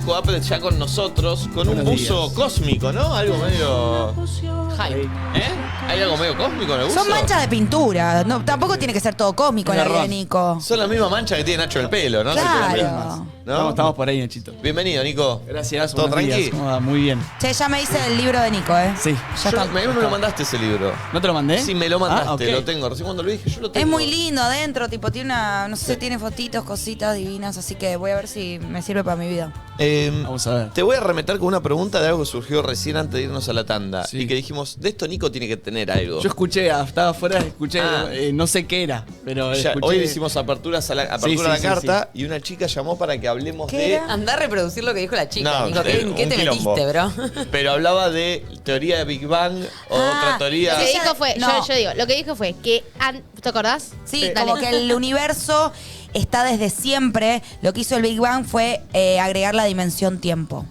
Nico Apple ya con nosotros, con un Buenos buzo días. cósmico, ¿no? Algo medio... Hype. ¿Eh? ¿Hay algo medio cósmico en el buzo? Son manchas de pintura. No, tampoco tiene que ser todo cómico en la vida de Nico. Son la misma mancha que tiene Nacho en el pelo, ¿no? Claro. ¿No? Estamos por ahí, Nachito. Bienvenido, Nico. Gracias. ¿Todo buenos días. tranqui? ¿Cómo va? Muy bien. Che, ya me hice el libro de Nico, ¿eh? Sí. Ya está. Me lo mandaste ese libro. ¿No te lo mandé? Sí, me lo mandaste, Ah, ok. lo tengo. Recién cuando lo dije, yo lo tengo. Es muy lindo adentro, tipo, tiene una, no sé, tiene fotitos, cositas divinas, así que voy a ver si me sirve para mi vida. Vamos a ver. Te voy a remeter con una pregunta de algo que surgió recién antes de irnos a la tanda. Sí. Y que dijimos, de esto Nico tiene que tener algo. Yo escuché, estaba afuera, escuché, no sé qué era, pero Ya, escuché. hoy hicimos apertura a la Sí, carta y una chica llamó para que hablemos ¿Qué de... era? Andá a reproducir lo que dijo la chica, No, Nico. ¿En qué un te quilombo. metiste, bro? Pero hablaba de teoría de Big Bang o otra teoría... Lo que Ella- dijo fue, no. yo digo, lo que dijo fue que, ¿te acordás? Sí, Dale. como que el universo está desde siempre. Lo que hizo el Big Bang fue agregar la dimensión tiempo.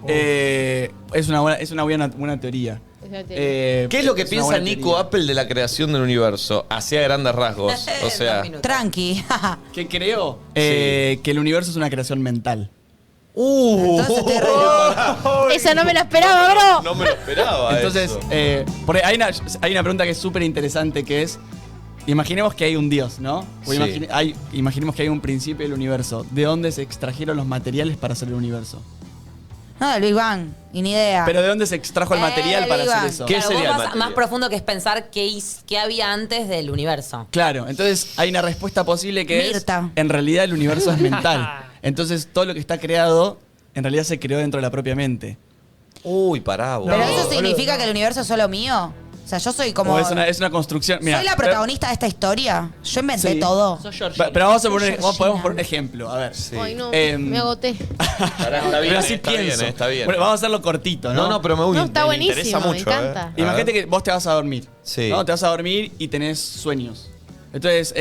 Es una buena teoría. Es una teoría. ¿Qué es lo que una piensa buena Nico teoría. Apple de la creación del universo? Hacia grandes rasgos. O sea... 2 minutos. Tranqui. ¿Qué creo? Que el universo es una creación mental. Entonces estoy re loco. Esa no me la esperaba, bro. No me lo esperaba. Entonces, eso. por ahí hay una pregunta que es súper interesante que es, imaginemos que hay un Dios, ¿no? O Sí. imaginemos que hay un principio del universo. ¿De dónde se extrajeron los materiales para hacer el universo? No, del Big Bang, y ni idea. Pero ¿de dónde se extrajo el material del para Big hacer Bang. eso? ¿Qué Claro, sería vos el más material? profundo que es pensar qué había antes del universo. Claro, entonces hay una respuesta posible que Mirta. es, en realidad el universo es mental. Entonces todo lo que está creado, en realidad se creó dentro de la propia mente. Uy, pará, ¿Pero boludo. eso significa que el universo es solo mío? O sea, yo soy como... O es una construcción. Mira, ¿Soy la protagonista de esta historia? Yo inventé Sí. todo. Sos Georgina. Pero vamos a poner, Soy podemos Georgina. poner un ejemplo. A ver. Sí. Ay, no, Em, me agoté. Pará, está bien, Pero así está pienso. bien, está bien. Bueno, vamos a hacerlo cortito, ¿no? No, pero No, está me buenísimo, interesa me mucho. encanta. Imagínate que vos te vas a dormir. Sí. ¿no? Te vas a dormir y tenés sueños. Entonces,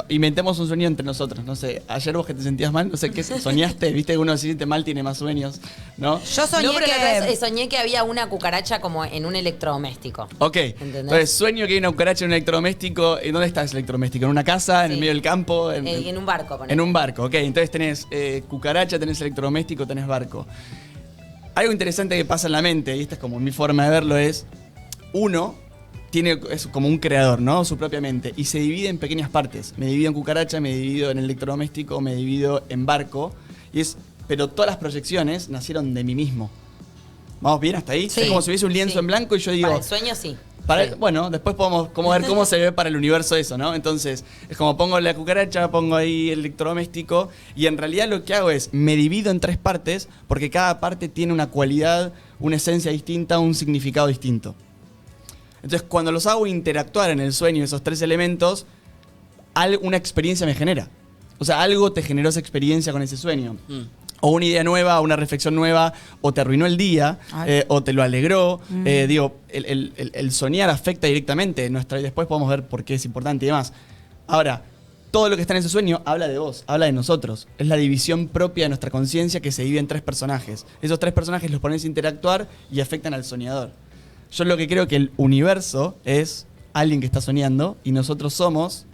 inventemos un sueño entre nosotros. No sé, ayer vos que te sentías mal, no sé qué soñaste, viste que uno se siente mal tiene más sueños, ¿no? Yo soñé No, pero la otra que... vez, soñé que había una cucaracha como en un electrodoméstico. Ok. ¿Entendés? Entonces, sueño que hay una cucaracha en un electrodoméstico. ¿En dónde está ese electrodoméstico? ¿En una casa? ¿En el Sí. medio del campo? En un barco, ponele. En un barco, ok. Entonces tenés cucaracha, tenés electrodoméstico, tenés barco. Algo interesante que pasa en la mente, y esta es como mi forma de verlo, es uno es como un creador, ¿no? Su propia mente. Y se divide en pequeñas partes. Me divido en cucaracha, me divido en electrodoméstico, me divido en barco. Pero todas las proyecciones nacieron de mí mismo. ¿Vamos bien hasta ahí? Sí. Es como si hubiese un lienzo Sí. en blanco y yo digo... Para el sueño, sí. Sí. Bueno, después podemos ver cómo se ve para el universo eso, ¿no? Entonces, es como pongo la cucaracha, pongo ahí el electrodoméstico y en realidad lo que hago es me divido en 3 partes porque cada parte tiene una cualidad, una esencia distinta, un significado distinto. Entonces, cuando los hago interactuar en el sueño esos 3 elementos, una experiencia me genera. O sea, algo te generó esa experiencia con ese sueño. O una idea nueva, una reflexión nueva, o te arruinó el día, Ay. o te lo alegró. Digo, el soñar afecta directamente nuestra, y después podemos ver por qué es importante y demás. Ahora, todo lo que está en ese sueño habla de vos, habla de nosotros. Es la división propia de nuestra conciencia que se divide en 3 personajes. Esos 3 personajes los pones a interactuar y afectan al soñador. Yo lo que creo que el universo es alguien que está soñando y nosotros somos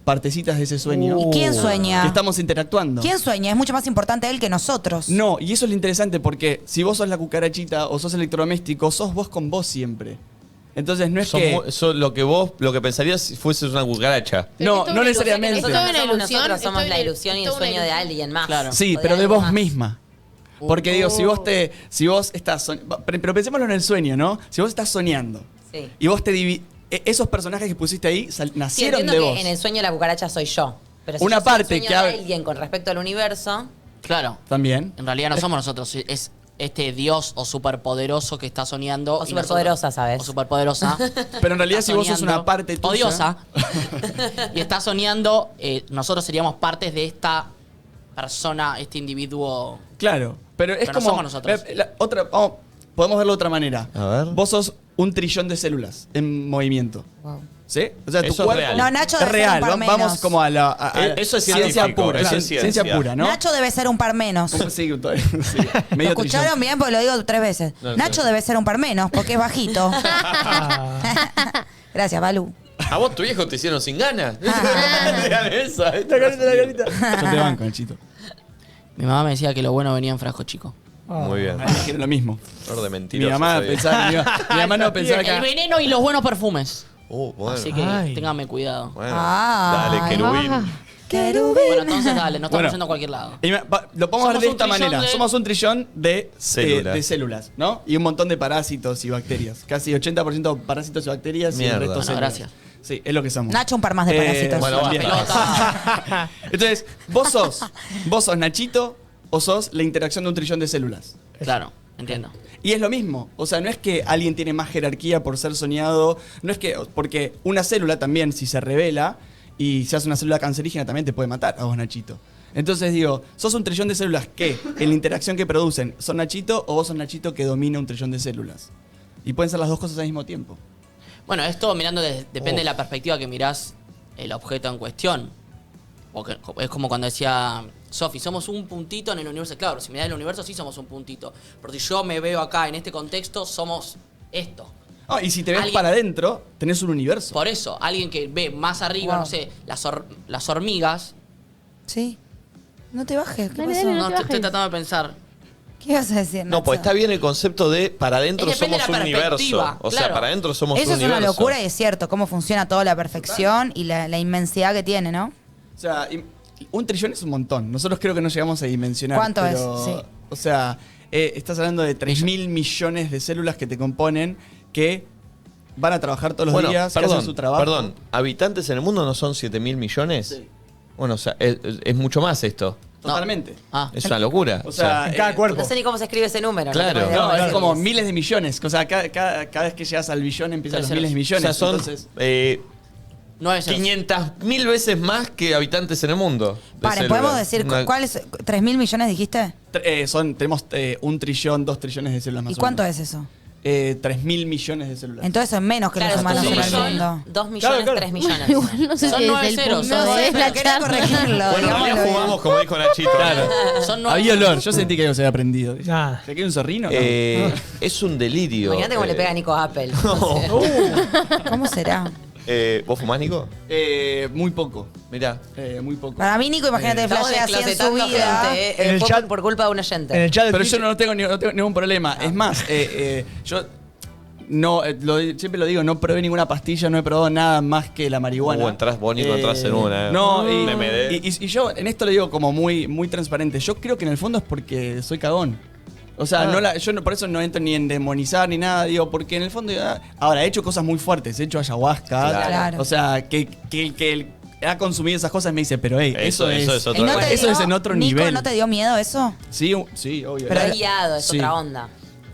partecitas de ese sueño. ¿Y quién sueña? Que estamos interactuando. ¿Quién sueña? Es mucho más importante él que nosotros. No, y eso es lo interesante porque si vos sos la cucarachita o sos electrodoméstico, sos vos con vos siempre. Entonces no es que... Lo que pensarías si fueses una cucaracha. Pero No, esto es no una necesariamente. ilusión, Nosotros esto es no una somos ilusión, nosotros, esto somos es la una- ilusión y el esto es una sueño de ilusión. alguien más. Claro. Sí, O pero de algo vos más. misma. Porque digo, si vos estás pero pensémoslo en el sueño, ¿no? Si vos estás soñando Sí. y vos esos personajes que pusiste ahí Sí, nacieron entiendo de que vos. en el sueño la cucaracha soy yo. Pero si Una yo soy el parte sueño que de hab- alguien con respecto al universo, Claro. También. En realidad no somos nosotros, es este dios o superpoderoso que está soñando. O y superpoderosa, nosotros- ¿sabes? O superpoderosa. Pero en realidad Está si vos sos soñando. una parte tuya... O diosa. Y está soñando, nosotros seríamos partes de esta persona, este individuo. Claro, pero es Pero no como... somos nosotros. Podemos verlo de otra manera. A ver. Vos sos 1 trillón de células en movimiento. Wow. ¿Sí? O sea, tu Eso es cuerpo... real. No, Nacho Es debe ser real, un par vamos menos. como a la... Eso es ciencia científico, pura. eso es Ciencia ciencia. pura, ¿no? Nacho debe ser un par menos. Sí, sí, ¿Lo medio escucharon trillón. bien? Porque lo digo 3 veces. No, Nacho no. debe ser un par menos, porque es bajito. Gracias, Balu. ¿A vos tu viejo te hicieron sin ganas? Ah. Digan esa. La carita. Yo te banco, Nachito. Mi mamá me decía que lo bueno venía en frasco chico. Muy bien. Ah, dijeron lo mismo. Flor de Mi mentiroso. mamá soy. pensaba que mi mamá no pensaba que... El veneno y los buenos perfumes. Bueno. Así que Ay. téngame cuidado. Bueno, Ay. dale, querubín. Ah. Bueno, entonces dale, no estamos Bueno. yendo a cualquier lado. Lo podemos ver Somos de un esta trillón manera. de- Somos un trillón Células. de células, ¿no? Y un montón de parásitos y bacterias. Casi 80% parásitos y bacterias y Mierda. el resto Bueno, células. gracias. Sí, es lo que somos. Nacho, un par más de parásitos. Bueno, bien. Pelota. Entonces, vos sos Nachito o sos la interacción de un trillón de células. Claro, entiendo. Y es lo mismo, o sea, no es que alguien tiene más jerarquía por ser soñado, no es que, porque una célula también, si se revela y se hace una célula cancerígena, también te puede matar a vos, Nachito. Entonces digo, sos un trillón de células que, en la interacción que producen, son Nachito o vos sos Nachito que domina un trillón de células. Y pueden ser las dos cosas al mismo tiempo. Bueno, esto mirando depende de la perspectiva que mirás el objeto en cuestión. Porque es como cuando decía Sofi, somos un puntito en el universo. Claro, si mirás el universo sí somos un puntito. Pero si yo me veo acá en este contexto, somos esto. Ah, y si te ves Alguien- para adentro, tenés un universo. Por eso, alguien que ve más arriba, Wow. no sé, las hormigas. Sí. No te bajes. ¿Qué Dale, pasó? dale, No, te estoy bajes. tratando de pensar. ¿Qué ibas a decir, No, Nacho? pues está bien el concepto de para adentro Es depende somos de un la universo. perspectiva, O sea, claro. para adentro somos Eso un es universo. una locura y es cierto, cómo funciona toda la perfección y la inmensidad que tiene, ¿no? O sea, un trillón es un montón. Nosotros creo que no llegamos a dimensionar. ¿Cuánto es? pero, Sí. O sea, estás hablando de 3.000 millones de células que te componen que van a trabajar todos los Bueno, días, que perdón, hacen su trabajo. perdón. ¿Habitantes en el mundo no son 7.000 millones? Sí. Bueno, o sea, es mucho más esto. Totalmente. Ah, Es una locura. O sea, En cada cuerpo. No sé ni cómo se escribe ese número. Claro. No, te no, puedo es decir. como miles de millones. O sea, cada vez que llegas al billón empiezan los Claro, miles de o millones. sea, son Entonces, 9 ceros. 500.000 veces más que habitantes en el mundo. de Paren, células. ¿podemos decir Una- cuáles? ¿3.000 millones dijiste? tenemos 1 trillón, 2 trillones de células más ¿Y o cuánto menos. es eso? 3.000 millones de células. Entonces son menos que Claro, los humanos un en el millón, mundo. 2 millones, Claro. 3 millones. Igual no sé Son si 9 es el ceros, punto son de 9 la Quería charla. corregirlo. Bueno, en realidad digámoslo bien. jugamos como dijo Nachito. Claro. Son 9 Había olor, yo sentí que algo se había aprendido. Ah. ¿Se queda un zorrino? No. Es un delirio. Imagínate cómo le pega a Nico Apple. ¿Cómo será? ¿Vos fumás, Nico? Muy poco. Mirá. Muy poco. Para mí, Nico, imagínate, Estamos flashea así en su desclosetando vida. gente, En el fue chat- por culpa de un oyente. En el chat de Pero Twitch- yo no tengo ningún problema. Es más, yo no, siempre lo digo, no probé ninguna pastilla, no he probado nada más que la marihuana. Vos, Nico, entras en una. No, y, MD. y yo en esto lo digo como muy, muy transparente. Yo creo que en el fondo es porque soy cagón. O sea, por eso no entro ni en demonizar ni nada, digo, porque en el fondo. Ahora, he hecho cosas muy fuertes, he hecho ayahuasca. Claro. O sea, que ha consumido esas cosas me dice, pero hey, eso es otra ¿Y no cosa. te Eso dio- es en otro Nico, nivel. ¿no te dio miedo eso? Sí, sí, obvio. Pero es guiado, es Sí. otra onda.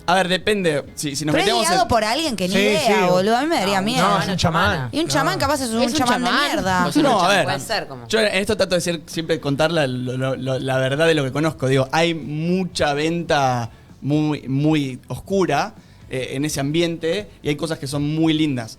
A ver, depende. Si nos Pero es metemos guiado en. por alguien que ni Sí, idea, sí. boludo. A mí me daría miedo. No, es un chamán. Y un chamán capaz es un Es un chamán de chamán. mierda. Pues sí. No, a ver. Puede ser como. Yo en esto trato de siempre contar la verdad de lo que conozco. Digo, hay mucha venta muy, muy oscura en ese ambiente y hay cosas que son muy lindas.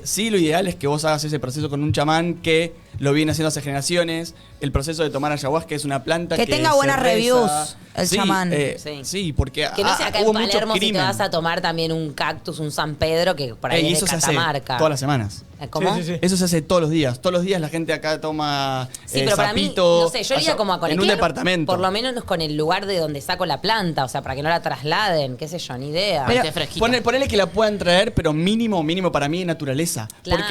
Sí, lo ideal es que vos hagas ese proceso con un chamán que lo viene haciendo hace generaciones. El proceso de tomar ayahuasca es una planta Que que tenga se buenas reza. reviews, el Sí, chamán. Sí. Sí, porque Que no sea acá hubo en mucho Palermo si te crimen. vas a tomar también un cactus, un San Pedro, que por ahí Y es eso de se hace Catamarca. todas las semanas. ¿Cómo? Sí, sí, sí. Eso se hace todos los días. Todos los días la gente acá toma Sí, pero para mí, sapito, no sé, yo iría como a conectar. en un departamento. Por lo menos con el lugar de donde saco la planta, o sea, para que no la trasladen, qué sé yo, ni idea. Pero- Pero, esté fresquito. Ponele que la puedan traer, pero mínimo para mí es naturaleza. Claro.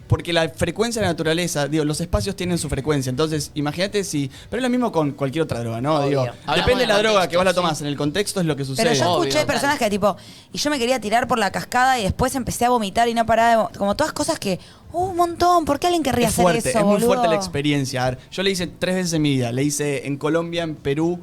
Porque la frecuencia de la naturaleza, digo, los espacios tienen su frecuencia. Entonces, imagínate si. Pero es lo mismo con cualquier otra droga, ¿no? Obvio. Digo, Hablamos depende de la de droga contexto, que vos la sí. tomás. En el contexto es lo que sucede. Pero yo Obvio, escuché personas que tipo, y yo me quería tirar por la cascada y después empecé a vomitar y no paraba de como todas cosas que, un montón, ¿por qué alguien querría Es hacer fuerte, eso, es muy boludo? fuerte la experiencia. A ver, yo le hice 3 veces en mi vida. Le hice en Colombia, en Perú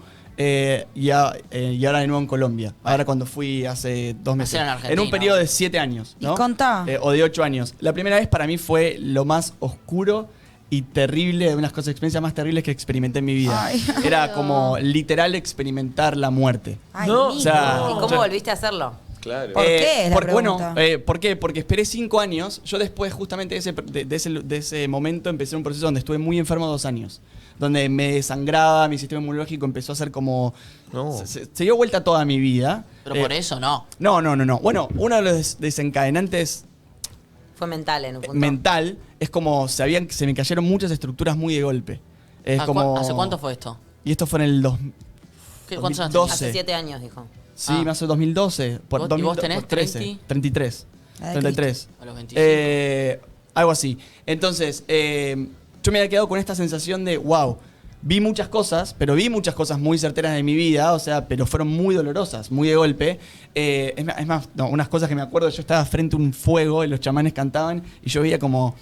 y ahora de nuevo en Colombia. Ahora cuando fui hace 2 meses. Hacer en Argentina. un periodo de 7 años, ¿no? Y contá. O de 8 años. La primera vez para mí fue lo más oscuro y terrible, de unas experiencias más terribles que experimenté en mi vida. Ay. Era como literal experimentar la muerte. Ay, No. Nico. O sea, ¿y cómo volviste a hacerlo? Claro. ¿Por qué? Es la pregunta. ¿Por qué? Porque esperé 5 años. Yo después justamente de ese momento empecé un proceso donde estuve muy enfermo 2 años. Donde me desangraba, mi sistema inmunológico empezó a ser como... No. Se dio vuelta toda mi vida. Pero por eso no. No. Bueno, uno de los desencadenantes Fue mental en un punto. mental es como se me cayeron muchas estructuras muy de golpe. Es ¿Hace como... cuánto fue esto? Y esto fue en el ¿Cuántos años 2012. Hace 7 años, dijo. Sí, Ah. me hace 2012. Por ¿Y vos tenés 13, 33. La de 33. A los 25. Algo así. Entonces, yo me había quedado con esta sensación de, wow, vi muchas cosas, pero vi muchas cosas muy certeras de mi vida, o sea, pero fueron muy dolorosas, muy de golpe. Es más, no, unas cosas que me acuerdo, yo estaba frente a un fuego y los chamanes cantaban y yo veía como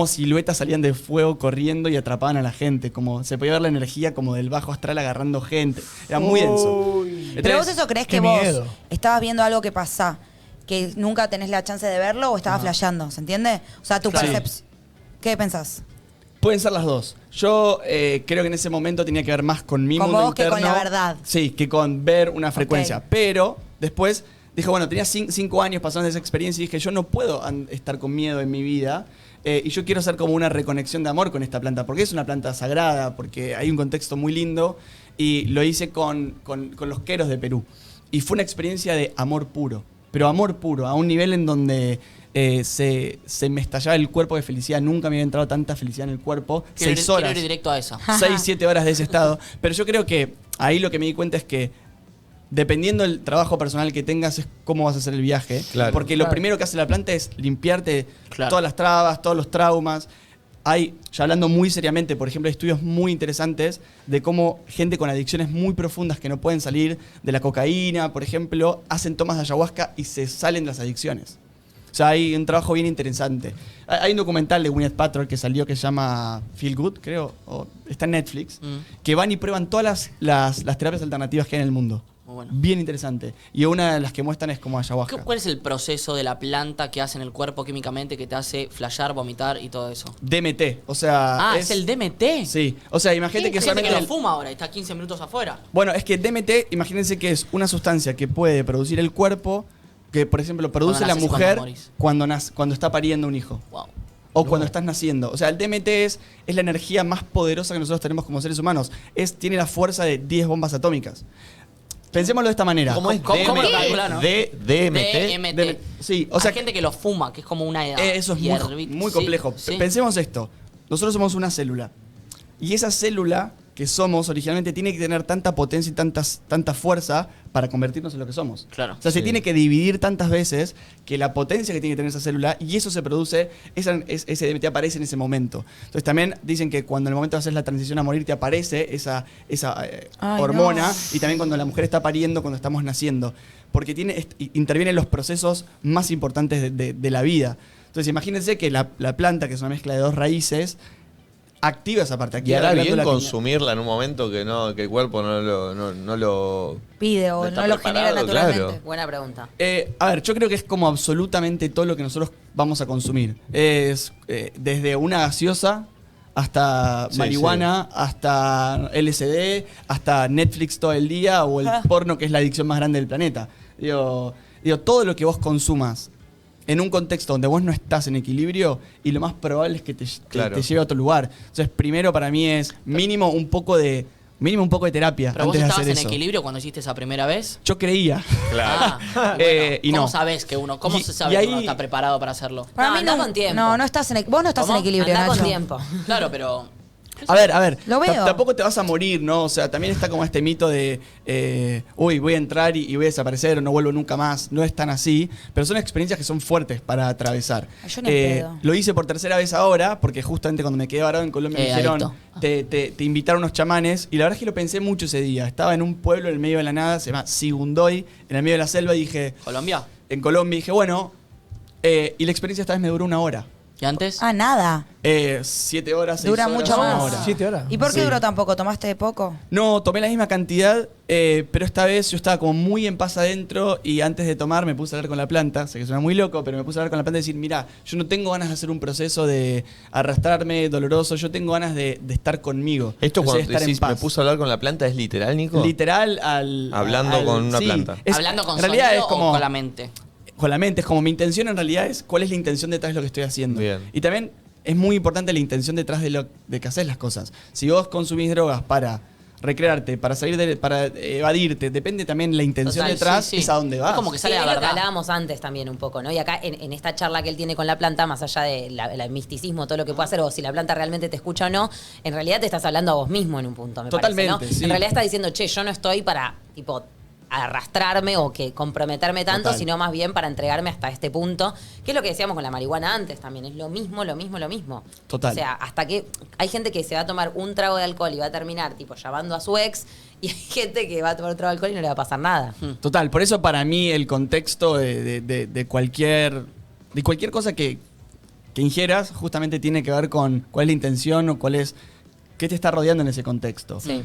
siluetas salían del fuego corriendo y atrapaban a la gente, como se podía ver la energía como del bajo astral agarrando gente. Era muy denso. Pero vos Entonces, eso crees qué que vos miedo. estabas viendo algo que pasa, que nunca tenés la chance de verlo o estabas flasheando, ¿se entiende? O sea, tu Claro. percepción. ¿Qué pensás? pueden ser las dos. Yo creo que en ese momento tenía que ver más con mi Con mundo vos que interno. con la verdad. Sí, que con ver una frecuencia. Ok. Pero después dije, bueno, tenía 5 años pasando esa experiencia y dije, yo no puedo estar con miedo en mi vida. Y yo quiero hacer como una reconexión de amor con esta planta, porque es una planta sagrada, porque hay un contexto muy lindo. Y lo hice con los queros de Perú. Y fue una experiencia de amor puro. Pero amor puro, a un nivel en donde se me estallaba el cuerpo de felicidad. Nunca me había entrado tanta felicidad en el cuerpo. 6 horas. Quiero ir directo a eso. 6-7 horas de ese estado. Pero yo creo que ahí lo que me di cuenta es que dependiendo del trabajo personal que tengas es cómo vas a hacer el viaje. Claro. Porque lo primero que hace la planta es limpiarte Claro. todas las trabas, todos los traumas. Hay, ya hablando muy seriamente, por ejemplo, hay estudios muy interesantes de cómo gente con adicciones muy profundas que no pueden salir de la cocaína, por ejemplo, hacen tomas de ayahuasca y se salen de las adicciones. O sea, hay un trabajo bien interesante. Hay un documental de Gwyneth Paltrow que salió que se llama Feel Good, creo, o está en Netflix, que van y prueban todas las terapias alternativas que hay en el mundo. Muy bueno. Bien interesante. Y una de las que muestran es como ayahuasca. ¿Cuál es el proceso de la planta que hace en el cuerpo químicamente que te hace flashear, vomitar y todo eso? DMT, o sea... ¿Es el DMT? Sí, o sea, imagínate que Hay gente solamente... que lo fuma ahora y está 15 minutos afuera. Bueno, es que DMT, imagínense que es una sustancia que puede producir el cuerpo, que por ejemplo produce Cuando la naces y mujer cuando morís. cuando está pariendo un hijo. Wow. O cuando estás naciendo. O sea, el DMT es la energía más poderosa que nosotros tenemos como seres humanos. Tiene la fuerza de 10 bombas atómicas. Pensémoslo de esta manera. ¿Cómo es? ¿Cómo lo DMT? calculan, no? DMT. DMT. Sí, o Hay sea, gente que lo fuma, que es como una edad. eso es muy complejo. Sí. Pensemos esto. Nosotros somos una célula. Y esa célula que somos originalmente tiene que tener tanta potencia y tanta fuerza para convertirnos en lo que somos. Claro. O sea, se Sí. tiene que dividir tantas veces que la potencia que tiene que tener esa célula, y eso se produce, ese DMT aparece en ese momento. Entonces también dicen que cuando en el momento de hacer la transición a morir te aparece esa Ay, hormona, no. y también cuando la mujer está pariendo, cuando estamos naciendo. Porque interviene en los procesos más importantes de la vida. Entonces imagínense que la planta, que es una mezcla de 2 raíces, activa esa parte. Y Activa hará la bien glándula pineal. consumirla en un momento que el cuerpo no lo Pide o No está no lo genera preparado, naturalmente. claro. Buena pregunta. A ver, yo creo que es como absolutamente todo lo que nosotros vamos a consumir. Es desde una gaseosa hasta Sí, marihuana, hasta LSD, hasta Netflix todo el día o el porno, que es la adicción más grande del planeta. Digo, todo lo que vos consumas en un contexto donde vos no estás en equilibrio, y lo más probable es que te lleve a otro lugar. Entonces, primero para mí es mínimo un poco de terapia ¿Pero vos antes de estabas hacer en eso. equilibrio cuando hiciste esa primera vez? Yo creía. Claro. Ah, y bueno, Y ¿cómo no. sabés que cómo Y- se sabe y que ahí- uno está preparado para hacerlo? Para No, mí andá no, con tiempo. no estás vos no estás ¿Cómo? en equilibrio, Andá con Nacho. tiempo. Claro, pero... A ver. Lo veo. Tampoco te vas a morir, ¿no? O sea, también está como este mito de, uy, voy a entrar y voy a desaparecer o no vuelvo nunca más. No es tan así, pero son experiencias que son fuertes para atravesar. Yo ni en pedo. Lo hice por tercera vez ahora, porque justamente cuando me quedé varado en Colombia me dijeron, adicto. te invitaron unos chamanes, y la verdad es que lo pensé mucho ese día. Estaba en un pueblo en el medio de la nada, se llama Sigundoy, en el medio de la selva, y dije, ¿Colombia? en Colombia, dije, bueno, y la experiencia esta vez me duró 1 hora. ¿Y antes? Ah, nada. 7 horas, 6 Dura horas, mucho 1 más. hora. 7 horas. ¿Y por qué Sí. duró tan poco? ¿Tomaste de poco? No, tomé la misma cantidad, pero esta vez yo estaba como muy en paz adentro, y antes de tomar me puse a hablar con la planta. Sé que suena muy loco, pero me puse a hablar con la planta y decir, mira, yo no tengo ganas de hacer un proceso de arrastrarme doloroso, yo tengo ganas de estar conmigo. Esto O sea, cuando de estar en decís, me paz. puse a hablar con la planta, ¿es literal, Nico? Literal Hablando con una planta. ¿Hablando con en realidad sonido es como, o con la mente? con la mente, es como mi intención en realidad es cuál es la intención detrás de lo que estoy haciendo. Bien. Y también es muy importante la intención detrás de que haces las cosas. Si vos consumís drogas para recrearte, para salir para evadirte, depende también la intención Total, detrás, sí, sí. es a dónde vas. Es como que Sí, sale es la lo que verdad. hablábamos antes también un poco, ¿no? Y acá en esta charla que él tiene con la planta, más allá del misticismo, todo lo que puede hacer, o si la planta realmente te escucha o no, en realidad te estás hablando a vos mismo en un punto, me Totalmente, parece, ¿no? sí. En realidad estás diciendo, che, yo no estoy para, tipo, arrastrarme o que comprometerme tanto, Total. sino más bien para entregarme hasta este punto, que es lo que decíamos con la marihuana antes también, es lo mismo. Total. O sea, hasta que hay gente que se va a tomar un trago de alcohol y va a terminar, tipo, llamando a su ex, y hay gente que va a tomar un trago de alcohol y no le va a pasar nada. Total, por eso para mí el contexto de cualquier cosa que ingieras justamente tiene que ver con cuál es la intención o qué te está rodeando en ese contexto. Sí.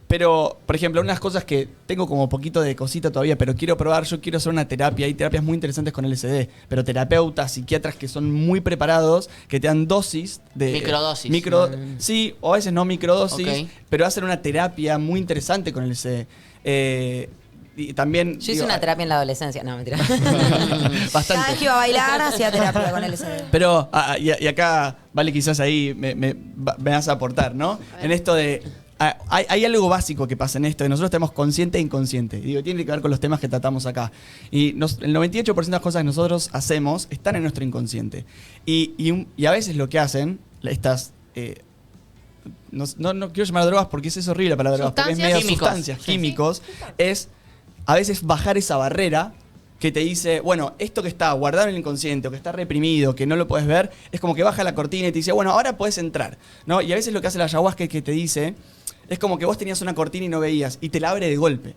Pero, por ejemplo, unas cosas que tengo como poquito de cosita todavía, pero quiero probar, yo quiero hacer una terapia. Hay terapias muy interesantes con LSD, pero terapeutas, psiquiatras que son muy preparados, que te dan dosis de... Microdosis. Sí, o a veces no microdosis, Ok. pero hacen una terapia muy interesante con LSD. Y también... Yo hice una terapia en la adolescencia. No, mentira. Cada Bastante. vez que iba a bailar, hacía terapia con LSD. Pero, y acá, vale, quizás ahí me vas a aportar, ¿no? En esto de... hay algo básico que pasa en esto, que nosotros tenemos consciente e inconsciente. Y digo, tiene que ver con los temas que tratamos acá. Y el 98% de las cosas que nosotros hacemos están en nuestro inconsciente. Y a veces lo que hacen, estas... no quiero llamar drogas porque es horrible la palabra drogas, porque es medio Químicos. sustancias Sí. químicos, es a veces bajar esa barrera que te dice, bueno, esto que está guardado en el inconsciente o que está reprimido, que no lo puedes ver, es como que baja la cortina y te dice, bueno, ahora puedes entrar, ¿no? Y a veces lo que hace la ayahuasca es que te dice, es como que vos tenías una cortina y no veías, y te la abre de golpe.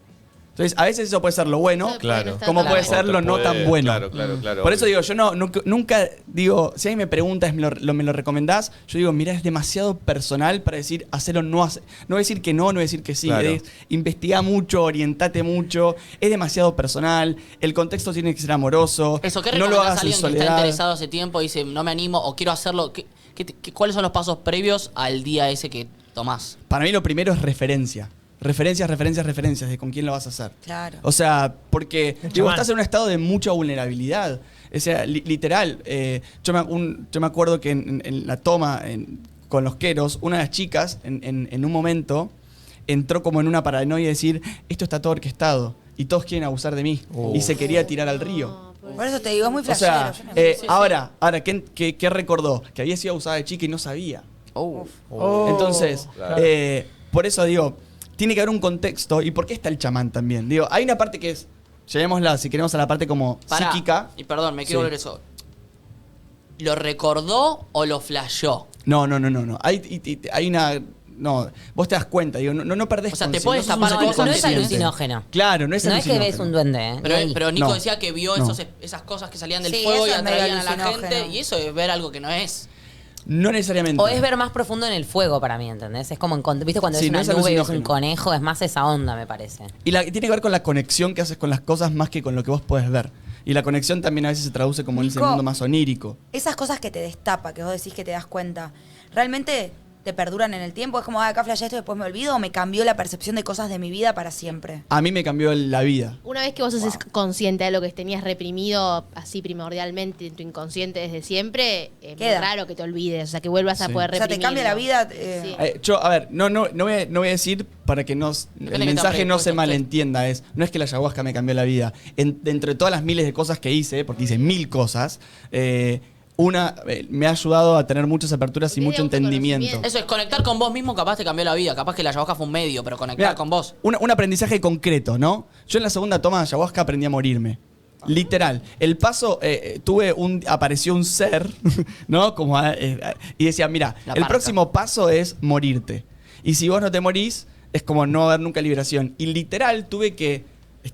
Entonces, a veces eso puede ser lo bueno, Claro. como puede O ser te lo no puede- tan bueno. Claro. Por eso digo, yo nunca digo, si alguien me pregunta, me lo recomendás, yo digo, mira, es demasiado personal para decir hacerlo o no hacer. No decir que no decir que sí. Claro. Es investigar mucho, orientate mucho, es demasiado personal, el contexto tiene que ser amoroso, Eso, ¿qué no lo recomendás hagas a en alguien que está soledad. interesado hace tiempo y dice, no me animo o quiero hacerlo? ¿Cuáles son los pasos previos al día ese que tomás? Para mí lo primero es referencia. Referencias de con quién lo vas a hacer. Claro. O sea, porque digo, chamán. estás en un estado de mucha vulnerabilidad. O sea, literal. Yo me acuerdo que en la toma con los queros, una de las chicas en un momento entró como en una paranoia de decir, esto está todo orquestado y todos quieren abusar de mí. Y se quería tirar al río. Por eso te digo, es muy O flashero. sea, yo no- ahora, ¿qué recordó? Que había sido abusada de chica y no sabía. Oh, Entonces, claro. por eso digo, tiene que haber un contexto. ¿Y por qué está el chamán también? Digo, hay una parte que es, llevémosla, si queremos, a la parte como Pará, psíquica. y perdón, me quiero Sí. volver eso. ¿Lo recordó o lo flasheó? No. Hay una... No, vos te das cuenta, digo, no perdés O sea, te conciencia, puedes sos un tapar ser cosas no es consciente. alucinógeno. Claro, no es No es que alucinógeno. ves un duende, ¿eh? Pero Nico No. decía que vio No. esas cosas que salían del Sí, fuego y eso es medio atraían a la alucinógeno. gente. Y eso es ver algo que no es. No necesariamente. O es ver más profundo en el fuego para mí, ¿entendés? Es como, ¿viste cuando Sí, ves no una es nube y ves un alucinógeno. conejo? Es más esa onda, me parece. Y tiene que ver con la conexión que haces con las cosas más que con lo que vos podés ver. Y la conexión también a veces se traduce como en ese Nico, mundo más onírico. Esas cosas que te destapa, que vos decís que te das cuenta, ¿realmente te perduran en el tiempo? Es como, acá flashé esto y después me olvido, o me cambió la percepción de cosas de mi vida para siempre. A mí me cambió la vida. Una vez que vos haces consciente de lo que tenías reprimido así primordialmente en tu inconsciente desde siempre, es muy Queda. raro que te olvides, o sea, que vuelvas a Sí. poder O sea, te reprimirlo. cambia la vida. Sí. Yo, a ver, no voy a decir para que el Depende de qué mensaje tan no se predispuesto malentienda. No es que la ayahuasca me cambió la vida. Dentro de todas las miles de cosas que hice, porque hice 1000 cosas, una me ha ayudado a tener muchas aperturas y Porque mucho de entendimiento. autoconocimiento. Eso es conectar con vos mismo, capaz te cambió la vida. Capaz que la ayahuasca fue un medio, pero conectar Mirá, con vos. Un aprendizaje concreto, ¿no? Yo en la segunda toma de ayahuasca aprendí a morirme. Literal. El paso, apareció un ser, ¿no? Y decía, mira, La el parca. próximo paso es morirte. Y si vos no te morís, es como no haber nunca liberación. Y literal tuve que,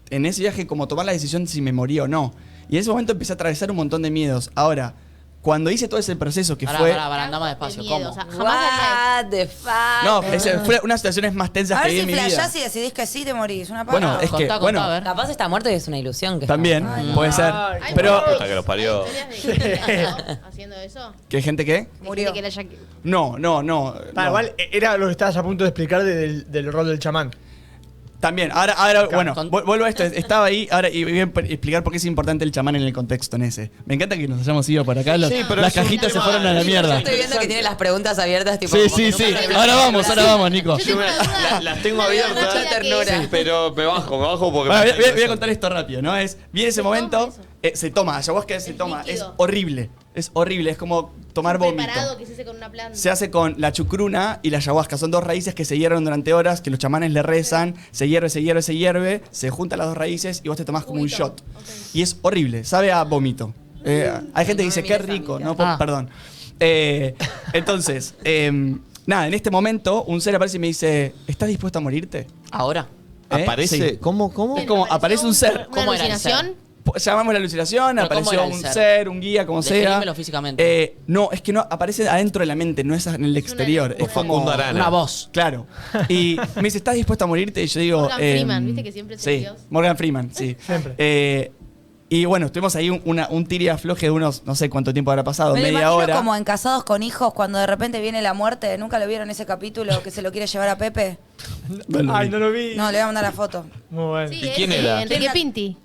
en ese viaje, como tomar la decisión si me moría o no. Y en ese momento empecé a atravesar un montón de miedos. Ahora, cuando hice todo ese proceso que Pará, fue... anda más despacio. De miedo, ¿Cómo? o sea, jamás What the fuck? No, fue una de las situaciones más tensas A que ver vi si en mi vida. flashás y decidís que sí, te morís. Una Bueno, paja. es que, Contá, a ver. Capaz está muerto y es una ilusión. Que También, estamos- puede ser. Ay, Pero, Hasta que los parió. ¿Historias de gente haciendo eso? ¿qué gente qué? De Murió. gente que la haya- No. Para, no. igual era lo que estabas a punto de explicar del rol del chamán. También, ahora bueno, Con- vuelvo a esto. Estaba ahí ahora y voy a explicar por qué es importante el chamán en el contexto en ese. Me encanta que nos hayamos ido por acá. Sí, pero las es un cajitas se tema- fueron a la Yo mierda. estoy viendo que tiene las preguntas abiertas, tipo. Sí, como que sí, nunca sí. termina. Ahora vamos, Nico. Yo tengo una duda. las tengo Una duda abiertas. rápida que Ternura. es- Pero me bajo porque... Bueno, me voy a interesa. contar esto rápido, ¿no? Viene ese ¿Se toma momento, eso? se toma, ayahuasca se Es toma, líquido. es horrible. Es horrible, es como tomar un vómito. preparado que se hace con una planta. Se hace con la chucruna y la ayahuasca. Son dos raíces que se hierven durante horas, que los chamanes le rezan, se hierve, se juntan las dos raíces y vos te tomás como un Juguito. shot. Y es horrible, sabe a vómito. Hay gente que dice, me qué mires a mí, rico, ya. ¿no? Ah. Perdón. Entonces, nada, en este momento un ser aparece y me dice, ¿estás dispuesto a morirte? Ahora. ¿Aparece? Sí. ¿Cómo? Es como aparece un ser. ¿Una ¿Cómo era el alucinación? Llamamos la alucinación, ¿Pero cómo apareció era el un ser? ser, un guía, como sea. Describímelo físicamente. No, es que no aparece adentro de la mente, no es en el exterior. una Es como Facundo Arana. Una voz. Claro. Y me dice, ¿estás dispuesto a morirte? Y yo digo. Morgan Freeman, ¿viste que siempre es el Sí, Dios? Morgan Freeman, sí. Siempre. Y bueno, estuvimos ahí un tire y afloje de unos, no sé cuánto tiempo habrá pasado, Me lo media imagino hora. como en Casados con Hijos, cuando de repente viene la muerte. ¿Nunca lo vieron ese capítulo que se lo quiere llevar a Pepe? Ay, no lo vi. No, le voy a mandar la foto. Muy bueno. Sí, ¿Y quién es, era? Enrique Pinti.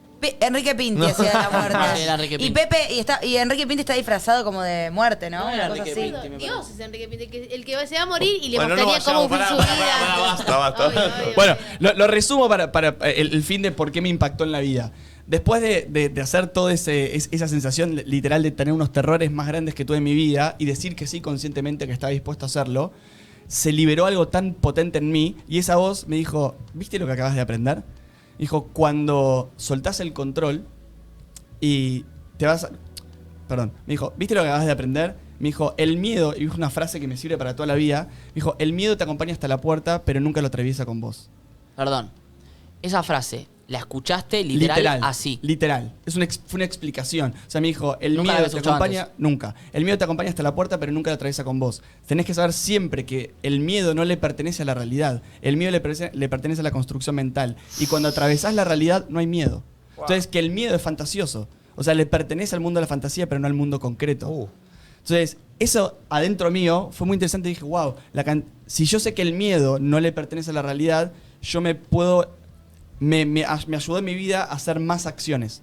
Enrique Pinti hacía la muerte. Era Enrique Y Pinti. Pepe, y Enrique Pinti está disfrazado como de muerte, ¿no? No, Una era cosa Enrique así. Pinti. me Dios es Enrique Pinti, el que se va a morir y le Bueno, no mostraría cómo fue vayamos, su vida. basta. Obvio, obvio, Bueno, obvio. lo resumo para el fin de por qué me impactó en la vida. Después de hacer toda esa sensación literal de tener unos terrores más grandes que tuve en mi vida y decir que sí conscientemente que estaba dispuesto a hacerlo, se liberó algo tan potente en mí y esa voz me dijo, ¿viste lo que acabas de aprender? Dijo, cuando soltás el control y te vas a... Perdón, me dijo, ¿viste lo que acabas de aprender? Me dijo, el miedo, y dijo una frase que me sirve para toda la vida, me dijo, el miedo te acompaña hasta la puerta, pero nunca lo atraviesa con vos. Perdón. Esa frase, ¿la escuchaste literal, así? Literal. Fue una explicación. O sea, me dijo, el Nunca la miedo habías te escuchado acompaña... antes. Nunca. El miedo te acompaña hasta la puerta, pero nunca lo atraviesa con vos. Tenés que saber siempre que el miedo no le pertenece a la realidad. El miedo le pertenece a la construcción mental. Y cuando atravesás la realidad, no hay miedo. Entonces, que el miedo es fantasioso. O sea, le pertenece al mundo de la fantasía, pero no al mundo concreto. Entonces, eso adentro mío fue muy interesante. Dije, wow, si yo sé que el miedo no le pertenece a la realidad, yo me puedo... Me ayudó en mi vida a hacer más acciones.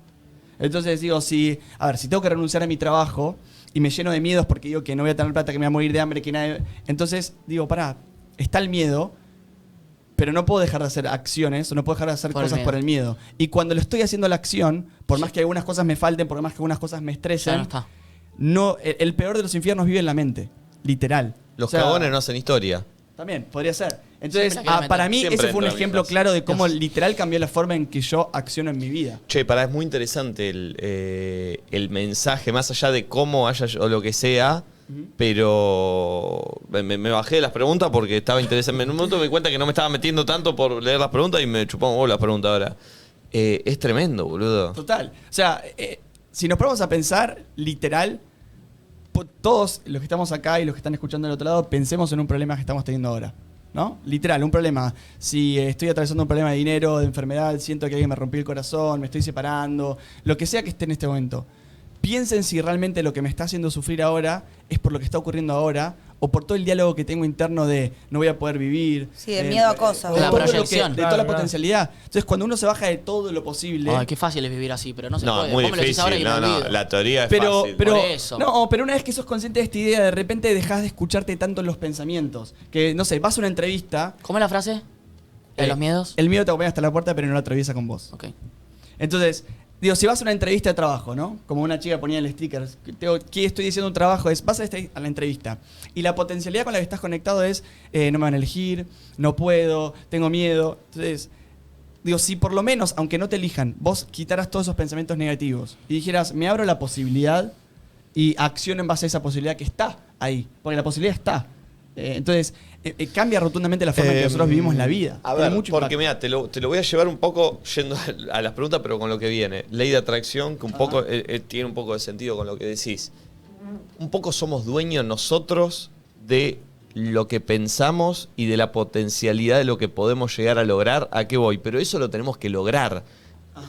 Entonces digo, si tengo que renunciar a mi trabajo y me lleno de miedos porque digo que no voy a tener plata, que me voy a morir de hambre, que nadie... Entonces digo, pará, está el miedo, pero no puedo dejar de hacer acciones o no puedo dejar de hacer Por el cosas miedo. por el miedo. Y cuando lo estoy haciendo la acción, por más que algunas cosas me falten, por más que algunas cosas me Ya estresen, no está. el peor de los infiernos vive en la mente, literal. Los O sea, cagones no hacen historia. También, podría ser. Entonces, Siempre la quiero para meter. mí Siempre ese fue un dentro de mi ejemplo casa. claro de cómo literal cambió la forma en que yo acciono en mi vida. Che, es muy interesante el mensaje, más allá de cómo haya o lo que sea, pero me bajé de las preguntas porque estaba interesado. En un momento me di cuenta que no me estaba metiendo tanto por leer las preguntas y me chupamos las preguntas ahora. Es tremendo, boludo. Total. O sea, si nos ponemos a pensar, literal, todos los que estamos acá y los que están escuchando del otro lado, pensemos en un problema que estamos teniendo ahora. ¿No? Literal, un problema. Si estoy atravesando un problema de dinero, de enfermedad, siento que alguien me rompió el corazón, me estoy separando, lo que sea que esté en este momento. Piensen si realmente lo que me está haciendo sufrir ahora es por lo que está ocurriendo ahora o por todo el diálogo que tengo interno de no voy a poder vivir. Sí, de miedo a cosas. de La todo lo que- proyección. de toda la Claro. potencialidad. Entonces, cuando uno se baja de todo lo posible... Ay, qué fácil es vivir así, pero no se No, puede. es muy Vos me lo decís ahora y difícil. me No, olvido. la teoría es pero, fácil. pero, Por eso. no, pero una vez que sos consciente de esta idea, de repente dejás de escucharte tanto en los pensamientos. Que, no sé, vas a una entrevista... ¿Cómo es la frase? ¿De eh, los miedos? El miedo te acompaña hasta la puerta, pero no lo atraviesa con vos. Ok. Entonces, digo, si vas a una entrevista de trabajo, ¿no? Como una chica ponía en el sticker, que estoy diciendo un trabajo, vas a la entrevista. Y la potencialidad con la que estás conectado es, no me van a elegir, no puedo, tengo miedo. Entonces, digo, si por lo menos, aunque no te elijan, vos quitaras todos esos pensamientos negativos y dijeras, me abro la posibilidad y acciono en base a esa posibilidad que está ahí. Porque la posibilidad está. Entonces, cambia rotundamente la forma en que nosotros vivimos la vida. A Tiene ver, mucho porque impacto. mira, te lo voy a llevar un poco yendo a las preguntas, pero con lo que viene. Ley de atracción, que un poco tiene un poco de sentido con lo que decís. Un poco somos dueños nosotros de lo que pensamos y de la potencialidad de lo que podemos llegar a lograr. ¿A qué voy? Pero eso lo tenemos que lograr.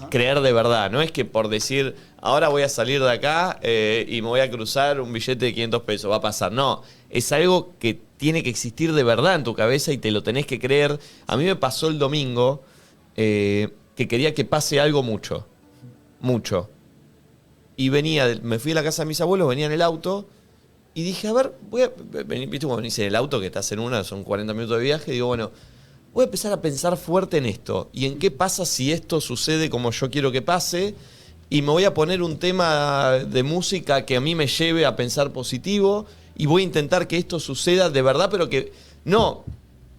Creer de verdad, no es que por decir ahora voy a salir de acá y me voy a cruzar un billete de 500 pesos, va a pasar. No, es algo que tiene que existir de verdad en tu cabeza y te lo tenés que creer. A mí me pasó el domingo que quería que pase algo mucho. Mucho. Y me fui a la casa de mis abuelos, venía en el auto y dije, a ver, viste cuando venís en el auto, que estás en son 40 minutos de viaje, digo, bueno, voy a empezar a pensar fuerte en esto y en qué pasa si esto sucede como yo quiero que pase, y me voy a poner un tema de música que a mí me lleve a pensar positivo y voy a intentar que esto suceda de verdad, pero que no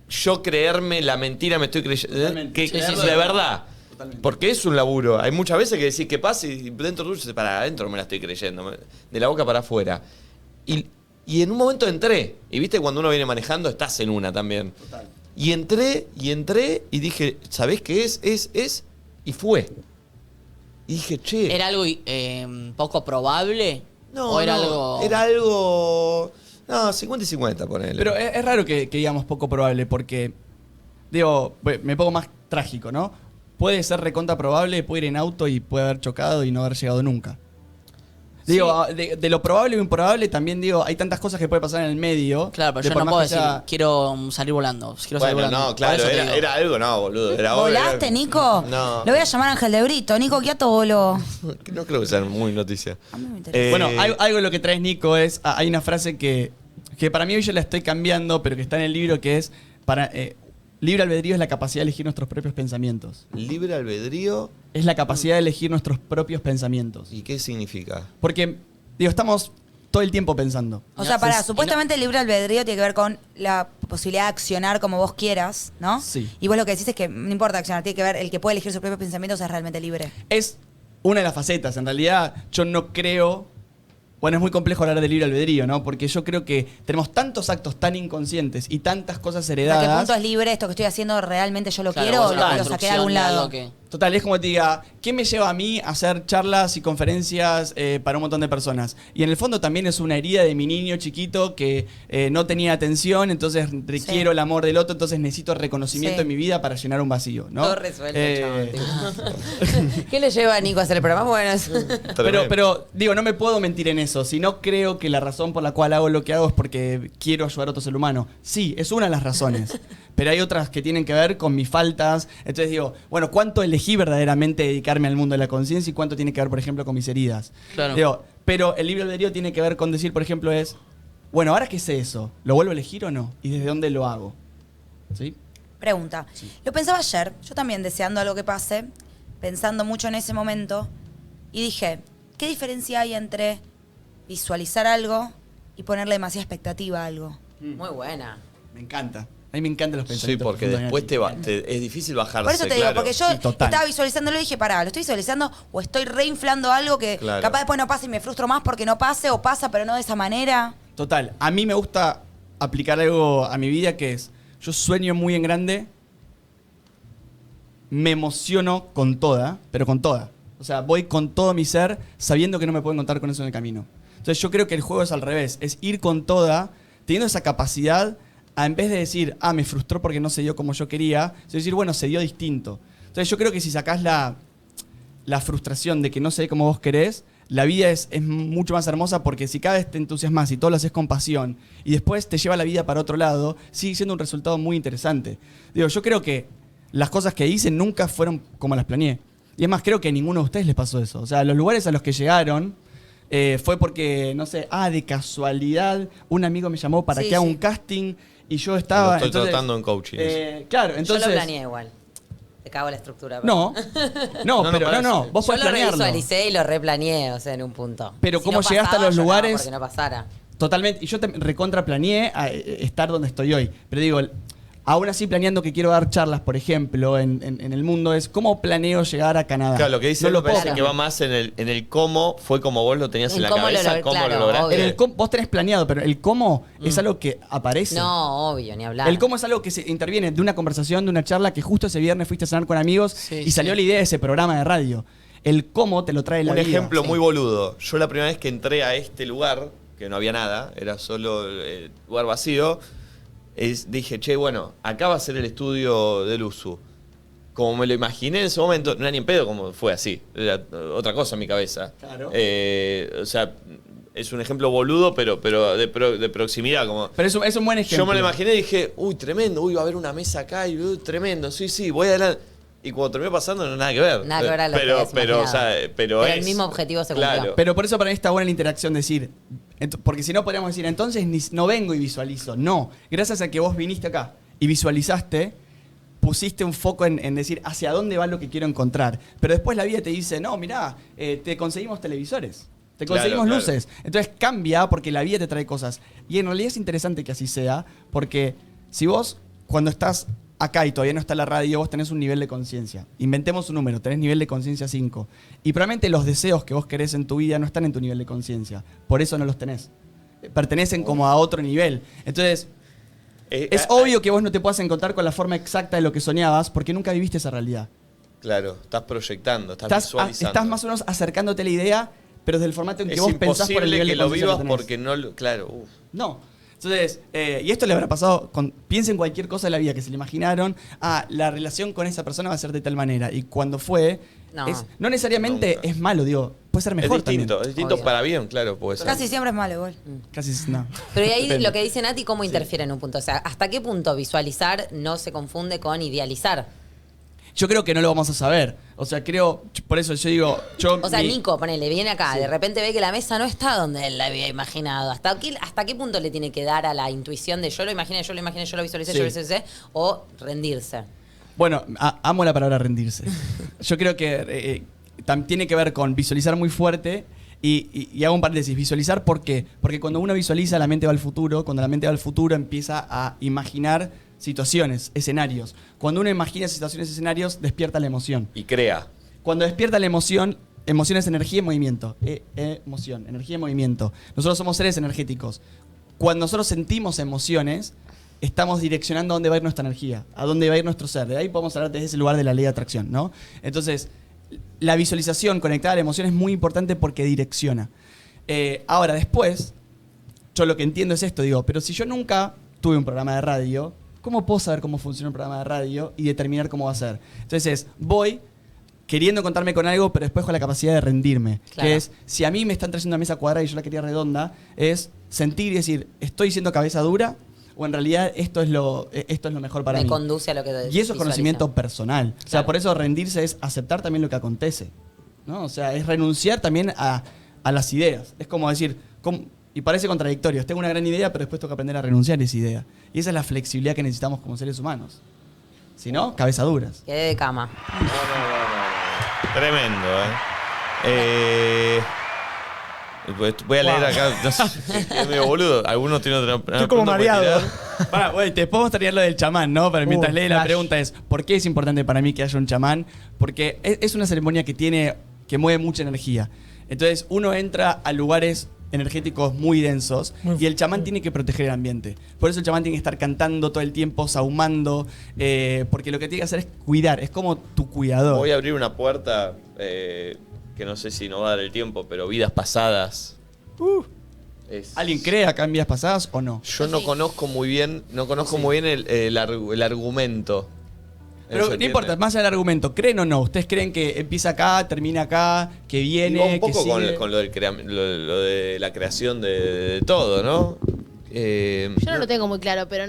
yo creerme la mentira, me estoy creyendo, que de verdad. Totalmente. Porque es un laburo. Hay muchas veces que decís que pasa y dentro tuyo, para adentro me la estoy creyendo, de la boca para afuera. Y en un momento entré. Y viste, cuando uno viene manejando, estás en una también. Total. Y entré y dije, ¿sabés qué es? Y fue. Y dije, che. ¿Era algo poco probable? No, ¿O era no, algo...? Era algo... No, 50 y 50, ponele. Pero es raro que digamos poco probable, porque, digo, me pongo más trágico, ¿no? Puede ser recontra probable, puede ir en auto y puede haber chocado y no haber llegado nunca. Digo, de lo probable o improbable también, digo, hay tantas cosas que puede pasar en el medio. Claro, pero yo no puedo decir, quiero salir volando. No, claro, era algo, no, boludo. ¿Volaste, Nico? No. Lo voy a llamar a Ángel de Brito. Nico, ¿qué ato voló? No creo que sea muy noticia. A mí me interesa. Bueno, algo de lo que traes, Nico, es... Hay una frase que para mí hoy yo la estoy cambiando, pero que está en el libro, que es... Libre albedrío es la capacidad de elegir nuestros propios pensamientos. ¿Libre albedrío? Es la capacidad de elegir nuestros propios pensamientos. ¿Y qué significa? Porque, digo, estamos todo el tiempo pensando. O sea, supuestamente el libre albedrío tiene que ver con la posibilidad de accionar como vos quieras, ¿no? Sí. Y vos lo que decís es que no importa accionar, tiene que ver, el que puede elegir sus propios pensamientos es realmente libre. Es una de las facetas. En realidad, yo no creo... Bueno, es muy complejo hablar de libre albedrío, ¿no? Porque yo creo que tenemos tantos actos tan inconscientes y tantas cosas heredadas... ¿A qué punto es libre esto que estoy haciendo? ¿Realmente yo lo Claro, quiero o vos sos lo saqué de algún construcción de lado? algo que- Total, es como que te diga, ¿qué me lleva a mí a hacer charlas y conferencias para un montón de personas? Y en el fondo también es una herida de mi niño chiquito que no tenía atención, entonces requiero el amor del otro, entonces necesito reconocimiento Sí. en mi vida para llenar un vacío, ¿no? Todo resuelto, Eh, chabón, tipo. ¿Qué le lleva a Nico a hacer el programa? Bueno, Pero, digo, no me puedo mentir en eso. Si no creo que la razón por la cual hago lo que hago es porque quiero ayudar a otro ser humano. Sí, es una de las razones. Pero hay otras que tienen que ver con mis faltas. Entonces digo, bueno, ¿cuánto elegí verdaderamente dedicarme al mundo de la conciencia y cuánto tiene que ver, por ejemplo, con mis heridas? Claro. Digo, pero el libre albedrío tiene que ver con decir, por ejemplo, bueno, ahora que sé eso, ¿lo vuelvo a elegir o no? ¿Y desde dónde lo hago? ¿Sí? Pregunta. Lo pensaba ayer, yo también deseando algo que pase, pensando mucho en ese momento, y dije, ¿qué diferencia hay entre visualizar algo y ponerle demasiada expectativa a algo? muy buena. Me encanta. A mí me encantan los Sí, pensamientos. porque profundos después negativos. es difícil bajarse. Por eso te digo, claro. porque yo Sí, total. estaba visualizándolo y dije, pará, ¿lo estoy visualizando o estoy reinflando algo que Claro. capaz después no pasa y me frustro más porque no pase o pasa pero no de esa manera? Total, a mí me gusta aplicar algo a mi vida que es, yo sueño muy en grande, me emociono con toda, pero con toda. O sea, voy con todo mi ser sabiendo que no me puedo encontrar con eso en el camino. Entonces yo creo que el juego es al revés, es ir con toda, teniendo esa capacidad, en vez de decir, me frustró porque no se dio como yo quería, es decir, bueno, se dio distinto. Entonces yo creo que si sacás la frustración de que no se dé como vos querés, la vida es mucho más hermosa porque si cada vez te entusiasmas y todo lo haces con pasión y después te lleva la vida para otro lado, sigue siendo un resultado muy interesante. Digo, yo creo que las cosas que hice nunca fueron como las planeé. Y es más, creo que a ninguno de ustedes les pasó eso. O sea, los lugares a los que llegaron fue porque, no sé, de casualidad un amigo me llamó para Sí, que haga sí. un casting y yo estaba... Lo estoy entonces, tratando en coaching. claro, entonces... Yo lo planeé igual. Te cago la estructura. No, No, pero pará, vos Yo podés lo planearlo. revisualicé y lo replaneé, o sea, en un punto. Pero ¿cómo no llegaste a pasaba, los lloraba lugares? Porque no pasara. Totalmente. Y yo recontra planeé estar donde estoy hoy. Pero digo, aún así planeando que quiero dar charlas, por ejemplo, en el mundo, es cómo planeo llegar a Canadá. Claro, lo que dice No él lo me parece puedo que va más en el cómo, fue como vos lo tenías En en la cómo lo cabeza, logré, cómo claro, lo lograste. obvio. En el vos tenés planeado, pero el cómo es algo que aparece. No, obvio, ni hablar. El cómo es algo que se interviene de una conversación, de una charla que justo ese viernes fuiste a cenar con amigos y salió la idea de ese programa de radio. El cómo te lo trae la Un vida. ejemplo Sí. muy boludo. Yo la primera vez que entré a este lugar, que no había nada, era solo el lugar vacío, dije, che, bueno, acá va a ser el estudio del USU. Como me lo imaginé en ese momento, no era ni en pedo como fue así. Era otra cosa en mi cabeza. Claro. O sea, es un ejemplo boludo, pero de proximidad. Como, Pero es un buen ejemplo. yo me lo imaginé y dije, uy, tremendo, uy, va a haber una mesa acá y tremendo, sí, voy adelante. y cuando terminó pasando no nada que ver. Nada que ver a lo que habías pero, o imaginado. sea, Pero el es- mismo objetivo se cumplió. Claro. Pero por eso para mí está buena la interacción, decir, porque si no podríamos decir, entonces no vengo y visualizo. No, gracias a que vos viniste acá y visualizaste, pusiste un foco en decir hacia dónde va lo que quiero encontrar. Pero después la vida te dice, no, mirá, te conseguimos televisores, te Claro, conseguimos claro. luces. Entonces cambia porque la vida te trae cosas. Y en realidad es interesante que así sea, porque si vos, cuando estás acá y todavía no está la radio, vos tenés un nivel de conciencia. Inventemos un número, tenés nivel de conciencia 5. Y probablemente los deseos que vos querés en tu vida no están en tu nivel de conciencia. Por eso no los tenés. Pertenecen como a otro nivel. Entonces, es obvio que vos no te puedas encontrar con la forma exacta de lo que soñabas porque nunca viviste esa realidad. Claro, estás proyectando, estás visualizando. Estás más o menos acercándote a la idea, pero desde el formato en que es vos pensás por el imposible nivel que de lo conciencia vivas que tenés. porque no lo... Claro, No. Entonces, y esto le habrá pasado, piensen cualquier cosa de la vida que se le imaginaron, la relación con esa persona va a ser de tal manera. Y cuando fue, no necesariamente Nunca. es malo, digo, puede ser mejor es distinto, también. es distinto Obvio. para bien, claro, puede ser. Casi siempre es malo igual. Casi no. Pero y ahí Depende. lo que dice Nati, ¿cómo interfiere en un punto? O sea, ¿hasta qué punto visualizar no se confunde con idealizar? Yo creo que no lo vamos a saber. O sea, por eso yo digo, O sea, Nico, ponele, viene acá, de repente ve que la mesa no está donde él la había imaginado. ¿Hasta qué punto le tiene que dar a la intuición de yo lo imaginé, yo lo visualicé, Sí. yo lo visualicé, o rendirse? Bueno, amo la palabra rendirse. Yo creo que tiene que ver con visualizar muy fuerte y hago un paréntesis. Visualizar, ¿por qué? Porque cuando uno visualiza, la mente va al futuro. Cuando la mente va al futuro, empieza a imaginar situaciones, escenarios. Cuando uno imagina situaciones, escenarios, despierta la emoción. Y crea. Cuando despierta la emoción es energía y movimiento. Emoción, energía y movimiento. Nosotros somos seres energéticos. Cuando nosotros sentimos emociones, estamos direccionando a dónde va a ir nuestra energía, a dónde va a ir nuestro ser. De ahí podemos hablar desde ese lugar de la ley de atracción, ¿no? Entonces, la visualización conectada a la emoción es muy importante porque direcciona. Ahora, después, yo lo que entiendo es esto, digo, pero si yo nunca tuve un programa de radio, ¿cómo puedo saber cómo funciona un programa de radio y determinar cómo va a ser? Entonces, voy queriendo contarme con algo, pero después con la capacidad de rendirme. Claro. Que es, si a mí me están trayendo una mesa cuadrada y yo la quería redonda, es sentir y decir, ¿estoy siendo cabeza dura? O en realidad esto es lo mejor para Me mí. conduce a lo que Y eso es visualiza. conocimiento personal. O sea, Claro. por eso rendirse es aceptar también lo que acontece, ¿no? O sea, es renunciar también a las ideas. Es como decir, y parece contradictorio, tengo una gran idea, pero después tengo que aprender a renunciar a esa idea. Y esa es la flexibilidad que necesitamos como seres humanos. Si no, cabeza duras. Quedé de cama. Tremendo, pues voy a leer acá. No sé, es medio boludo. Algunos tienen otra. Estoy como mareado. Para, güey, te podemos traer lo del chamán, ¿no? Pero mientras lee la flash. pregunta es, ¿por qué es importante para mí que haya un chamán? Porque es una ceremonia que mueve mucha energía. Entonces, uno entra a lugares energéticos muy densos y el chamán tiene que proteger el ambiente. Por eso el chamán tiene que estar cantando todo el tiempo, sahumando, porque lo que tiene que hacer es cuidar, es como tu cuidador. Voy a abrir una puerta que no sé si nos va a dar el tiempo, pero vidas pasadas. ¿Alguien cree acá en vidas pasadas o no? Yo no conozco muy bien, el argumento. Pero ¿Se no entiende? importa, más allá del argumento, ¿creen o no? ¿Ustedes creen que empieza acá, termina acá, que Y viene, va un poco que sigue? con lo de la creación de todo, ¿no? Yo no lo tengo muy claro, pero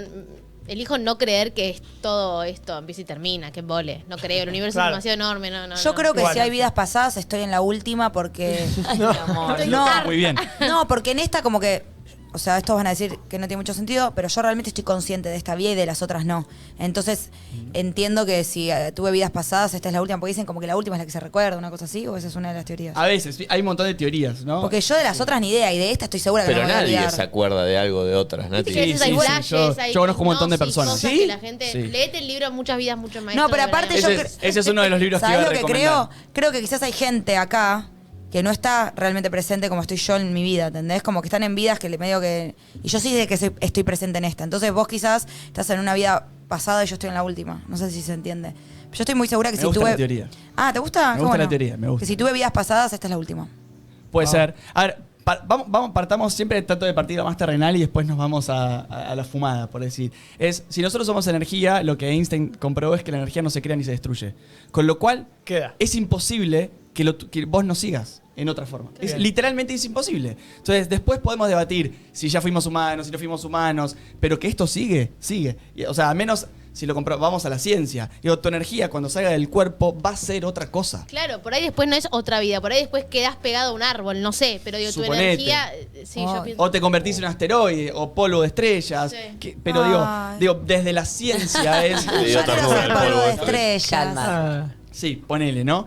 elijo no creer que es todo esto empieza y termina, que embole. No creo, el universo Claro. es demasiado enorme, no. Yo creo que Igual. si hay vidas pasadas, estoy en la última porque. Ay, mi amor. No, Muy bien. no, porque en esta como que. O sea, estos van a decir que no tiene mucho sentido, pero yo realmente estoy consciente de esta vida y de las otras no. Entonces, entiendo que si tuve vidas pasadas, esta es la última, porque dicen como que la última es la que se recuerda, una cosa así, o esa es una de las teorías. A veces, sí, hay un montón de teorías, ¿no? Porque yo de las otras ni idea, y de esta estoy segura que Pero no me voy a nadie olvidar. se acuerda de algo de otras, Nati. Viste que a veces hay sí, flashes, yo hay conozco un montón de hipnosis, personas. cosas ¿Sí? que la gente... Sí. Léete el libro Muchas vidas, muchos maestros. No, pero de la aparte vida. yo Ese es uno de los libros que iba ¿Sabés a lo que recomendar. creo? Creo que quizás hay gente acá que no está realmente presente como estoy yo en mi vida, ¿entendés? Como que están en vidas que le medio que... Y yo sí de que estoy presente en esta. Entonces vos quizás estás en una vida pasada y yo estoy en la última. No sé si se entiende. Yo estoy muy segura que Me si gusta tuve... la teoría. Ah, ¿te gusta? Me Qué gusta bueno. la teoría, me gusta. Que si tuve vidas pasadas, esta es la última. Puede ser. A ver, partamos siempre tanto de partir lo más terrenal y después nos vamos a la fumada, por decir. Si nosotros somos energía, lo que Einstein comprobó es que la energía no se crea ni se destruye. Con lo cual, Queda. es imposible que vos no sigas en otra forma. Literalmente es imposible. Entonces, después podemos debatir si ya fuimos humanos, si no fuimos humanos, pero que esto sigue. O sea, a menos si lo vamos a la ciencia. Digo, tu energía cuando salga del cuerpo va a ser otra cosa. Claro, por ahí después no es otra vida, por ahí después quedás pegado a un árbol, no sé, pero digo, Suponete. tu energía, sí, yo pienso. O te convertís en un asteroide o polvo de estrellas. Sí. Pero digo, desde la ciencia es... dio Yo quiero ternura ser el polvo polvo de de estrellas. Calma. Sí, ponele, ¿no?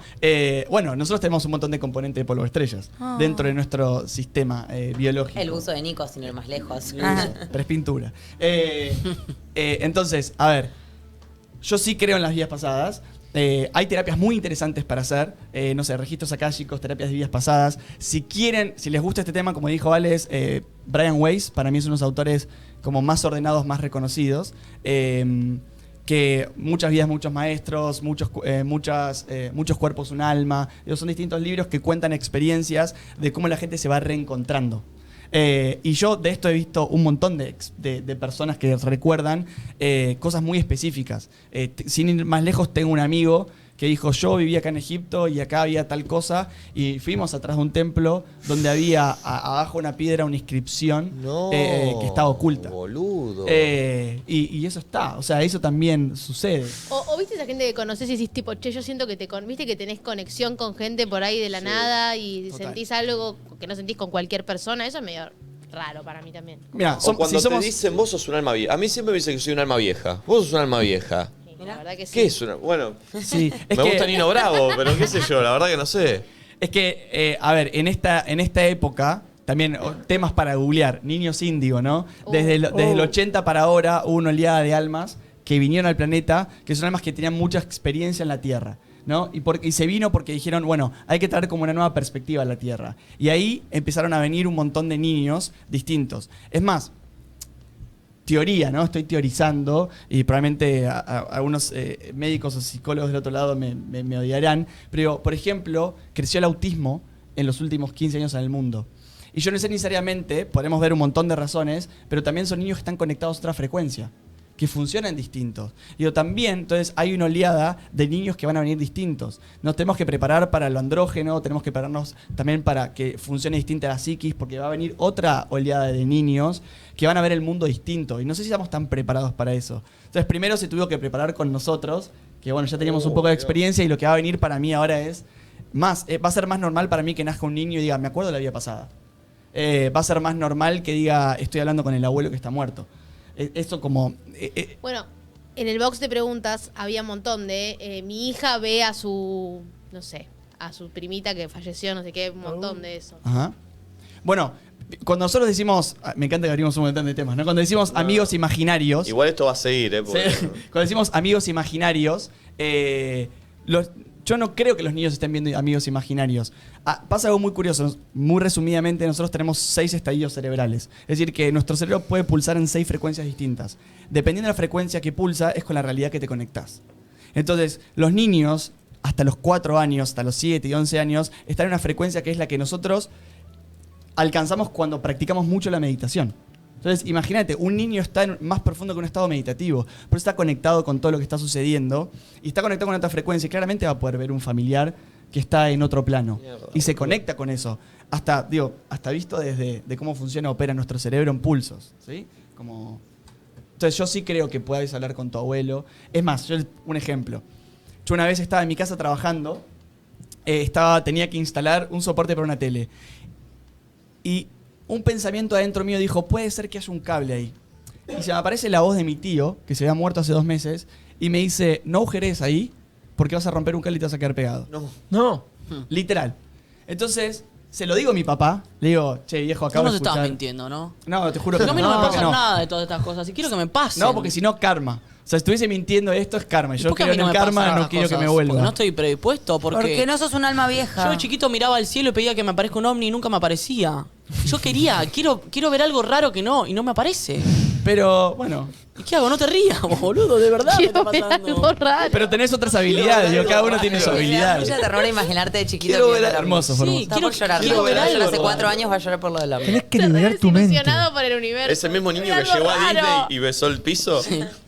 Bueno, nosotros tenemos un montón de componentes de polvo de estrellas dentro de nuestro sistema biológico. El buzo de Nico, sin ir más lejos. Pero es pintura. Entonces, a ver, yo sí creo en las vidas pasadas. Hay terapias muy interesantes para hacer, no sé, registros akáshicos, terapias de vidas pasadas. Si quieren, si les gusta este tema, como dijo Alex, Brian Weiss, para mí es uno de los autores como más ordenados, más reconocidos. Que muchas vidas, muchos maestros, muchos cuerpos, un alma. Son distintos libros que cuentan experiencias de cómo la gente se va reencontrando. Y yo de esto he visto un montón de personas que recuerdan cosas muy específicas. Sin ir más lejos, tengo un amigo que dijo, yo vivía acá en Egipto y acá había tal cosa, y fuimos atrás de un templo donde había abajo una piedra, una inscripción que estaba oculta. Boludo. Y eso está, o sea, eso también sucede. O viste esa gente que conoces y decís tipo, che, yo siento que viste que tenés conexión con gente por ahí de la nada y Total. sentís algo que no sentís con cualquier persona, eso es medio raro para mí también. Mira, O cuando te dicen, vos sos un alma vieja. A mí siempre me dicen que soy un alma vieja. Vos sos un alma vieja. Sí, la verdad que sí. ¿Qué es una...? Bueno, sí, es me que- gusta Nino Bravo, pero qué sé yo, la verdad que no sé. Es que, a ver, en esta época, también temas para googlear, niños índigo, ¿no? Desde el 80 para ahora hubo una oleada de almas que vinieron al planeta, que son almas que tenían mucha experiencia en la Tierra, ¿no? Y se vino porque dijeron, bueno, hay que traer como una nueva perspectiva a la Tierra. Y ahí empezaron a venir un montón de niños distintos. Es más, teoría, ¿no? Estoy teorizando y probablemente algunos médicos o psicólogos del otro lado me odiarán, pero, por ejemplo, creció el autismo en los últimos 15 años en el mundo. Y yo no sé necesariamente, podemos ver un montón de razones, pero también son niños que están conectados a otra frecuencia, que funcionan distintos. Y también, entonces, hay una oleada de niños que van a venir distintos. Nos tenemos que preparar para lo andrógeno, tenemos que prepararnos también para que funcione distinta la psiquis, porque va a venir otra oleada de niños que van a ver el mundo distinto. Y no sé si estamos tan preparados para eso. Entonces, primero se tuvo que preparar con nosotros, que bueno, ya teníamos un poco de experiencia, y lo que va a venir para mí ahora es más, va a ser más normal para mí que nazca un niño y diga, me acuerdo de la vida pasada. Va a ser más normal que diga, estoy hablando con el abuelo que está muerto. Esto como... Bueno, en el box de preguntas había un montón de mi hija ve a su, no sé, a su primita que falleció, no sé qué, un montón de eso. Ajá. Bueno, cuando nosotros decimos, me encanta que abrimos un montón de temas, ¿no? Cuando decimos amigos imaginarios, Igual esto va a seguir, ¿eh? Porque- sí, cuando decimos amigos imaginarios, yo no creo que los niños estén viendo amigos imaginarios. Pasa algo muy curioso. Muy resumidamente, nosotros tenemos 6 estadios cerebrales. Es decir, que nuestro cerebro puede pulsar en 6 frecuencias distintas. Dependiendo de la frecuencia que pulsa, es con la realidad que te conectás. Entonces, los niños, hasta los 4 años, hasta los 7 y 11 años, están en una frecuencia que es la que nosotros alcanzamos cuando practicamos mucho la meditación. Entonces, imagínate, un niño está más profundo que un estado meditativo, pero está conectado con todo lo que está sucediendo y está conectado con otra frecuencia y claramente va a poder ver un familiar que está en otro plano. Mierda, Y se conecta con eso. Hasta visto desde de cómo funciona, opera nuestro cerebro en pulsos. ¿Sí? Entonces, yo sí creo que puedes hablar con tu abuelo. Es más, un ejemplo. Yo una vez estaba en mi casa trabajando, tenía que instalar un soporte para una tele. Y un pensamiento adentro mío dijo, puede ser que haya un cable ahí. Y se me aparece la voz de mi tío, que se había muerto hace 2 meses, y me dice, no agujeres ahí, porque vas a romper un cable y te vas a quedar pegado. No. Literal. Entonces, se lo digo a mi papá, le digo, che, viejo, No acabo nos de escuchar... estás mintiendo, ¿no? No, te juro que Porque a mí no, me pasa no. nada de todas estas cosas. Y quiero que me pasen. No, porque si no, karma. O sea, si estuviese mintiendo esto, es karma. Y ¿Y yo por qué a creo mí en no el me karma, pasan no las quiero que cosas? me vuelva. Porque no estoy predispuesto, Porque no sos un alma vieja. yo de chiquito miraba al cielo y pedía que me aparezca un ovni y nunca me aparecía. Yo quiero ver algo raro y no me aparece. Pero, bueno. ¿Y qué hago? No te rías, boludo, de verdad me está Quiero ver algo pasando. raro. Pero tenés otras habilidades, digo, cada uno tiene su habilidad. Mucha ternura imaginarte de chiquito. Quiero ver viendo la- hermoso, Sí, hermoso. Está por llorar. quiero ver Hace algo. 4 años va a llorar por lo del hombre. Tenés que liberar tu mente. Desilusionado por el universo. Ese mismo niño que Algo llegó a raro. Disney y besó el piso.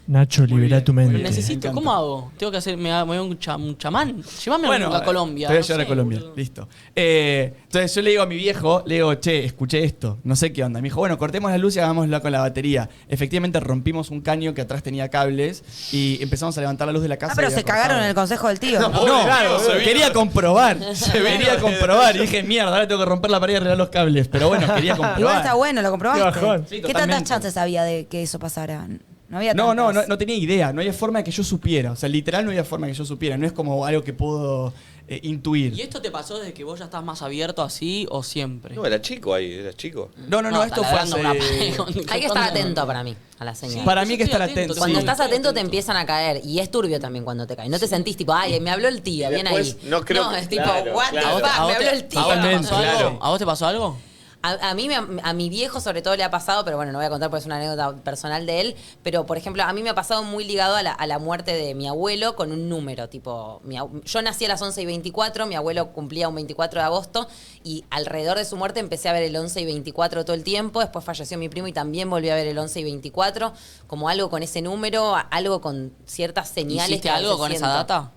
Nacho, libera tu mente. Necesito, ¿cómo hago? Tengo que hacer, me voy a un chamán. Llévame a Colombia. Te voy a no llevar sé, a Colombia, boludo. listo. Entonces yo le digo a mi viejo, le digo, che, escuché esto, no sé qué onda. Me dijo, bueno, cortemos la luz y hagámosla con la batería. Efectivamente rompimos un caño que atrás tenía cables y empezamos a levantar la luz de la casa. Ah, pero y se había cagaron en cortado. el consejo del tío. No, Claro, se vino. quería comprobar. Quería comprobar. Y dije, mierda, ahora tengo que romper la pared y arreglar los cables. Pero bueno, quería comprobar. Igual está bueno, ¿lo Qué comprobaste? bajón. Sí, ¿Qué totalmente. tantas chances había de que eso pasara? No había No, tantas. no tenía idea. No había forma de que yo supiera. O sea, literal no había forma de que yo supiera. No es como algo que puedo intuir. ¿Y esto te pasó desde que vos ya estás más abierto así o siempre? No, era chico ahí, era chico. No, esto fue hace... Hay que estar atento para mí a la señal. Para mí hay que Yo estar estoy atento. Cuando sí. estás atento te empiezan a caer. Y es turbio también cuando te caen. No te sentís tipo, ay, me habló el tío, Y bien después, ahí. no creo que- es tipo, claro, what claro. the fuck, me habló el tío. ¿A vos te pasó Claro. algo? ¿A vos te pasó algo? A mí, a mi viejo sobre todo le ha pasado, pero bueno, no voy a contar porque es una anécdota personal de él, pero por ejemplo, a mí me ha pasado muy ligado a la muerte de mi abuelo con un número, tipo, yo nací a las 11:24, mi abuelo cumplía un 24 de agosto y alrededor de su muerte empecé a ver el 11:24 todo el tiempo, después falleció mi primo y también volví a ver el 11:24, como algo con ese número, algo con ciertas señales. ¿Hiciste que a algo veces con esa siento. data?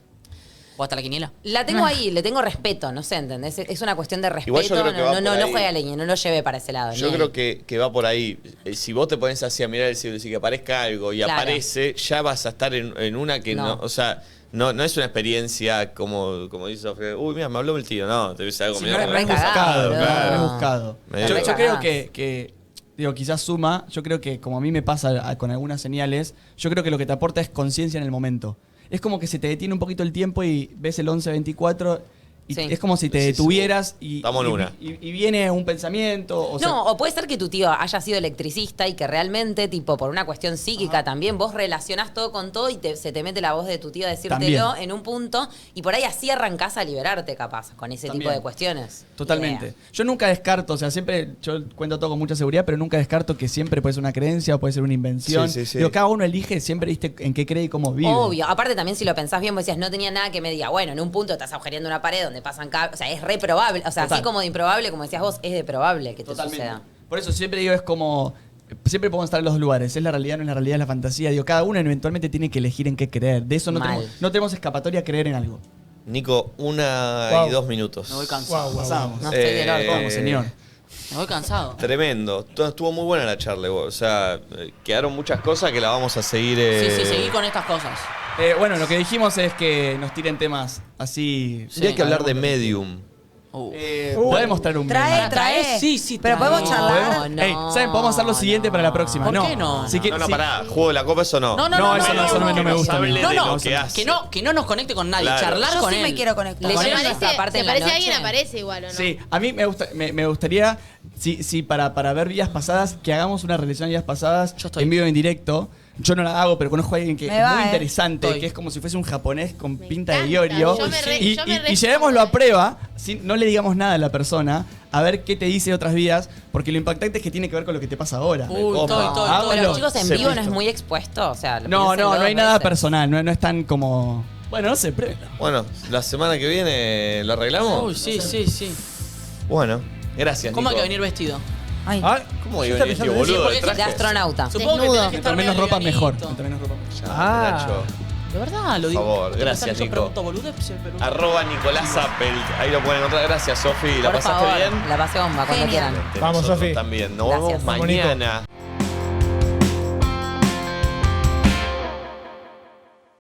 ¿O hasta la quiniela? La tengo ahí, le tengo respeto, no sé, ¿entendés? Es una cuestión de respeto, Igual yo creo que va no por ahí. juegue a leña, no lo lleve para ese lado. Yo ni creo ahí. que va por ahí. Si vos te pones así a mirar el cielo y si que aparezca algo y Claro. aparece, ya vas a estar en una que no. O sea, no es una experiencia como dice Sofía. Uy, mira, me habló el tío. No, te ves algo Sí, medio no es re cagado, buscado, boludo. no es buscado. Medio Yo cagado. creo que, digo, quizás suma, yo creo que como a mí me pasa con algunas señales, yo creo que lo que te aporta es conciencia en el momento. Es como que se te detiene un poquito el tiempo y ves el 11:24 y Sí. es como si te Sí, sí, detuvieras y, estamos en una. y viene un pensamiento. O sea, No, o puede ser que tu tío haya sido electricista y que realmente, tipo, por una cuestión psíquica también, vos relacionás todo con todo y se te mete la voz de tu tío a decírtelo También. en un punto y por ahí así arrancás a liberarte, capaz, con ese tipo También. de cuestiones. Totalmente. Idea. Yo nunca descarto, o sea, siempre, yo cuento todo con mucha seguridad, pero nunca descarto que siempre puede ser una creencia o puede ser una invención. Sí, sí, sí. Digo, cada uno elige siempre, viste, en qué cree y cómo vive. Obvio. Aparte también si lo pensás bien, vos decías, no tenía nada que me diga, bueno, en un punto estás agujereando una pared donde pasan cables, o sea, es re probable, o sea, Total. así como de improbable, como decías vos, es de probable que te Totalmente. suceda. Por eso siempre digo, es como. Siempre podemos estar en los dos lugares. Es la realidad, no es la realidad, es la fantasía. Digo, cada uno eventualmente tiene que elegir en qué creer. De eso no Mal. tenemos escapatoria a creer en algo. Nico, 1 Wow. y 2 minutos. Me voy cansado. Guau, guau, Pasamos. No estoy del orto. Vamos, señor. Me voy cansado. Tremendo. Estuvo muy buena la charla. O sea, quedaron muchas cosas que la vamos a seguir. Sí, seguí con estas cosas. Bueno, lo que dijimos es que nos tiren temas así. Sí, hay que hablar de Medium. Podemos traer un Trae, meme. trae. Sí, sí, Pero trae. podemos charlar. No, no. Ey, ¿saben? Podemos hacer lo siguiente para la próxima. ¿Por no. qué no? Si que- No, si- pará. ¿Juego de la copa eso no? No, No, eso no me gusta a mí. hable No, de no, lo que hace. que no nos conecte con nadie, Claro. charlar Yo con sí él. me quiero conectar. Leyeron ¿Te nuestra parte parece, en la ¿te parece alguien noche? aparece igual o no? Sí, a mí me gustaría, si para ver vidas pasadas, que hagamos una relación de vidas pasadas Yo estoy. en vivo en directo. Yo no la hago, pero conozco a alguien que Me es va, muy eh. interesante, Estoy. que es como si fuese un japonés con Me pinta de encanta. Iorio. Yo me re- Y, yo me y- re y llevémoslo a pongo, prueba, no le digamos nada a la persona, a ver qué te dice de otras vidas, porque lo impactante es que tiene que ver con lo que te pasa ahora. Uy, copa. estoy. Hágalo. Pero chicos, en Se vivo no es listo. muy expuesto, o sea, No, piénsenlo no hay dos nada veces. personal, no es tan como... Bueno, no sé, prueba. Bueno, la semana que viene lo arreglamos. Uy, sí, sí, sí. Bueno, gracias. ¿Cómo hay Nico. que venir vestido? Ay. Ah, ¿Cómo yo iba a estaba venir, tío, pensando en eso. boludo? Sí, ¿De porque De traje? astronauta. Supongo que Desnudo. tenés que Mientras estar menos medio ropa, mejor. livianito. Mientras menos ropa, mejor. Ah. Nacho. De verdad, lo digo. Por favor, ¿Te gracias, pensás que Nico. yo pregunto boludeces, pero- ¡@ Nicolás Appel. Ahí lo pueden encontrar. Gracias, Sofi. ¿La Por pasaste favor, bien? la pasé bomba cuando Genial. quieran. Vamos, Nosotros Sofi. También. Nos Gracias. vemos Vamos, Nico. mañana.